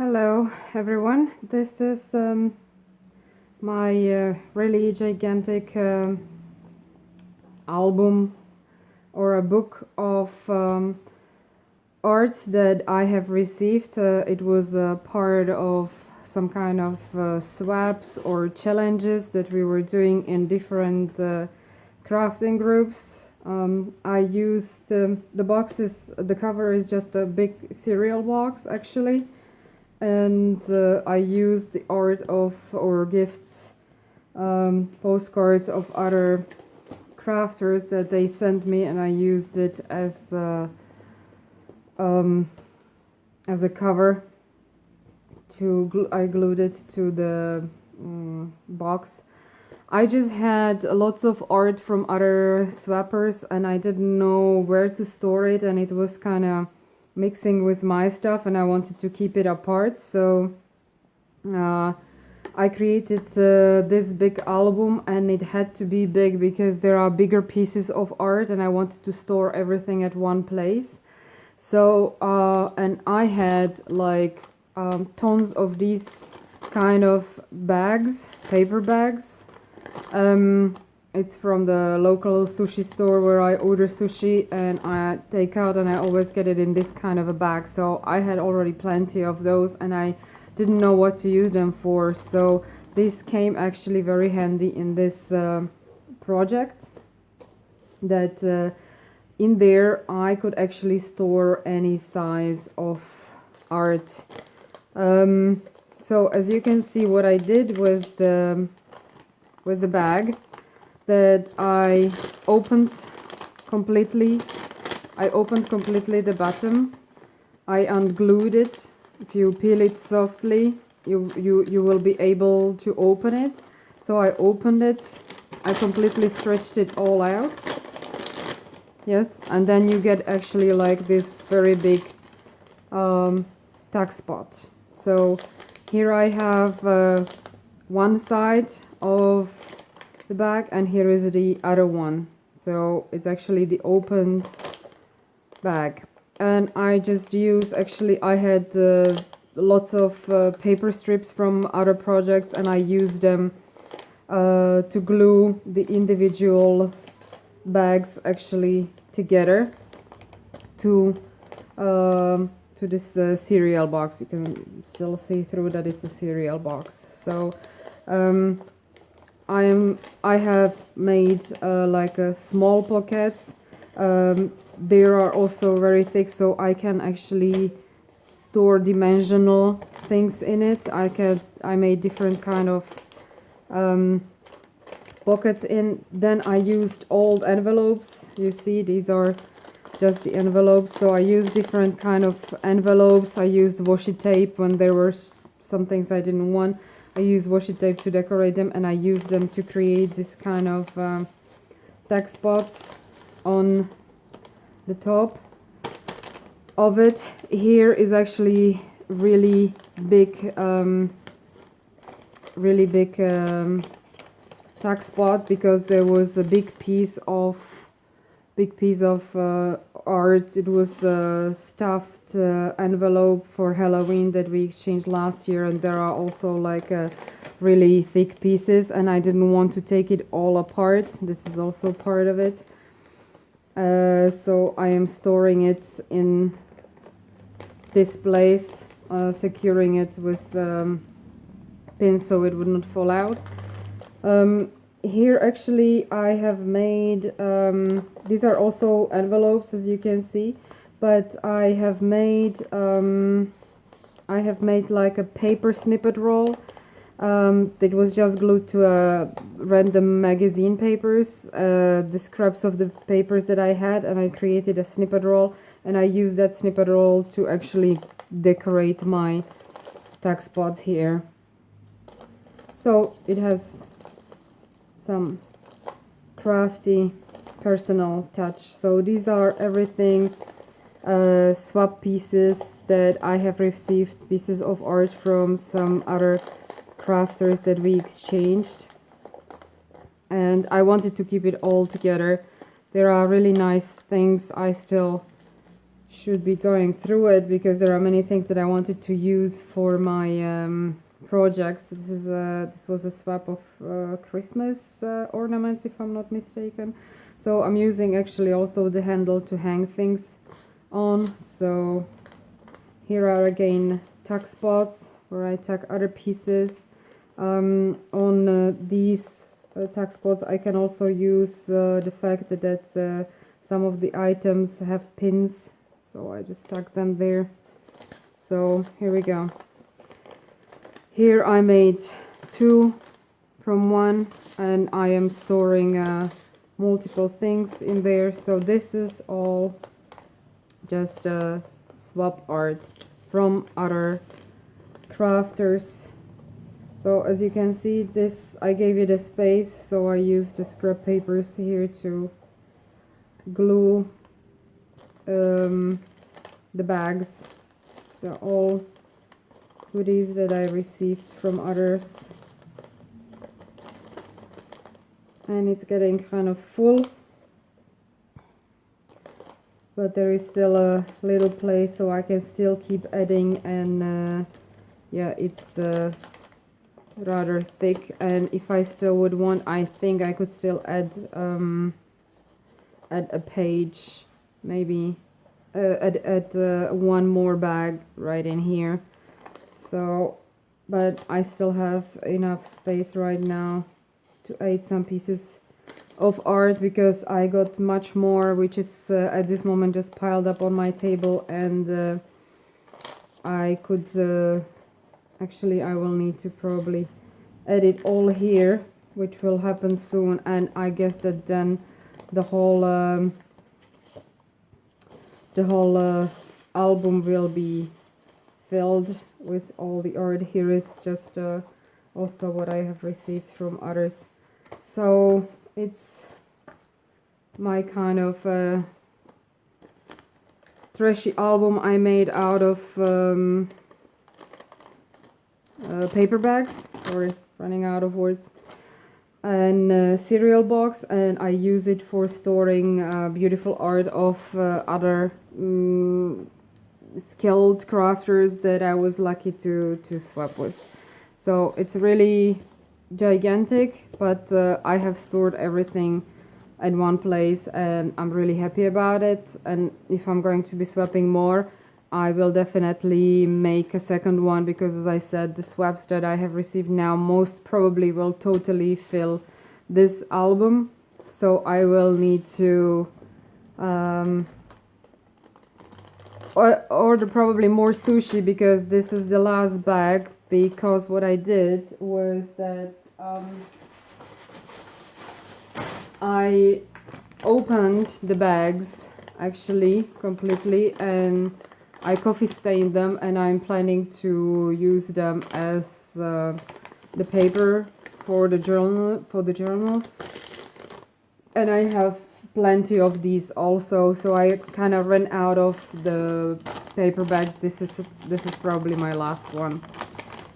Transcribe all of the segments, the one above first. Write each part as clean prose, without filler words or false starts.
Hello everyone, this is my really gigantic album or a book of art that I have received. It was a part of some kind of swaps or challenges that we were doing in different crafting groups. I used the boxes, the cover is just a big cereal box actually, and I used the art of or gifts, postcards of other crafters that they sent me, and I used it as a cover. I glued it to the box. I just had lots of art from other swappers, and I didn't know where to store it, and it was kind of mixing with my stuff, and I wanted to keep it apart. So I created this big album, and it had to be big because there are bigger pieces of art and I wanted to store everything at one place. So and I had like tons of these kind of bags, paper bags. It's from the local sushi store where I order sushi and I take out, and I always get it in this kind of a bag. So I had already plenty of those and I didn't know what to use them for. So this came actually very handy in this project, that in there I could actually store any size of art. So as you can see, what I did was the bag that I opened completely. I opened completely the bottom. I unglued it. If you peel it softly, you will be able to open it. So I opened it. I completely stretched it all out. Yes, and then you get actually like this very big tuck spot. So here I have one side of the bag, and here is the other one. So it's actually the open bag, and I just use, actually I had lots of paper strips from other projects, and I used them to glue the individual bags actually together to this cereal box. You can still see through that it's a cereal box. So I have made like a small pockets. They are also very thick, so I can actually store dimensional things in it. I made different kind of pockets in. Then I used old envelopes. You see, these are just the envelopes. So I used different kind of envelopes. I used washi tape when there were some things I didn't want. I used washi tape to decorate them, and I used them to create this kind of tag spots on the top of it. Here is actually really big tag spot, because there was a big piece of art. It was a stuffed envelope for Halloween that we exchanged last year, and there are also like really thick pieces, and I didn't want to take it all apart. This is also part of it. So I am storing it in this place, securing it with pins so it would not fall out. Here actually I have made, these are also envelopes, as you can see, but I have made like a paper snippet roll that was just glued to a random magazine papers, the scraps of the papers that I had, and I created a snippet roll, and I used that snippet roll to actually decorate my tag spots here. So it has some crafty personal touch. So these are everything swap pieces that I have received, pieces of art from some other crafters that we exchanged, and I wanted to keep it all together. There are really nice things I still should be going through it because there are many things that I wanted to use for my projects. This was a swap of Christmas ornaments, if I'm not mistaken. So I'm using actually also the handle to hang things on. So here are again tuck spots where I tuck other pieces. On these tuck spots I can also use the fact that some of the items have pins, so I just tuck them there. So here we go. Here I made 2 from 1 and I am storing multiple things in there. So this is all just swap art from other crafters. So as you can see, this I gave it a space, so I used the scrap papers here to glue the bags. So all goodies that I received from others, and it's getting kind of full, but there is still a little place, so I can still keep adding. And yeah, it's rather thick, and if I still would want, I think I could still add a page, maybe add one more bag right in here. So, but I still have enough space right now to add some pieces of art, because I got much more which is at this moment just piled up on my table, and I could actually I will need to probably edit all here, which will happen soon, and I guess that then the whole album will be filled with all the art. Here is just also what I have received from others. So it's my kind of trashy album I made out of paper bags. Sorry, running out of words. And cereal box, and I use it for storing beautiful art of other skilled crafters that I was lucky to swap with. So it's really gigantic, but I have stored everything at one place and I'm really happy about it. And if I'm going to be swapping more, I will definitely make a second one, because as I said, the swaps that I have received now most probably will totally fill this album. So I will need to order probably more sushi, because this is the last bag. Because what I did was that I opened the bags actually completely, and I coffee stained them, and I'm planning to use them as the paper for the journals. And I have plenty of these also, so I kind of ran out of the paper bags. This is probably my last one.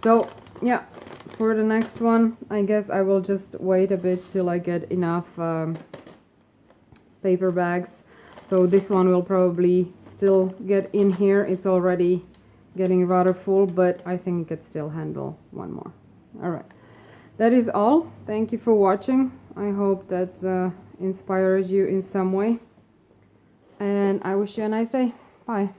So yeah, for the next one I guess I will just wait a bit till I get enough paper bags. So this one will probably still get in here. It's already getting rather full, but I think it could still handle one more. Alright, that is all. Thank you for watching. I hope that inspires you in some way, and I wish you a nice day. Bye.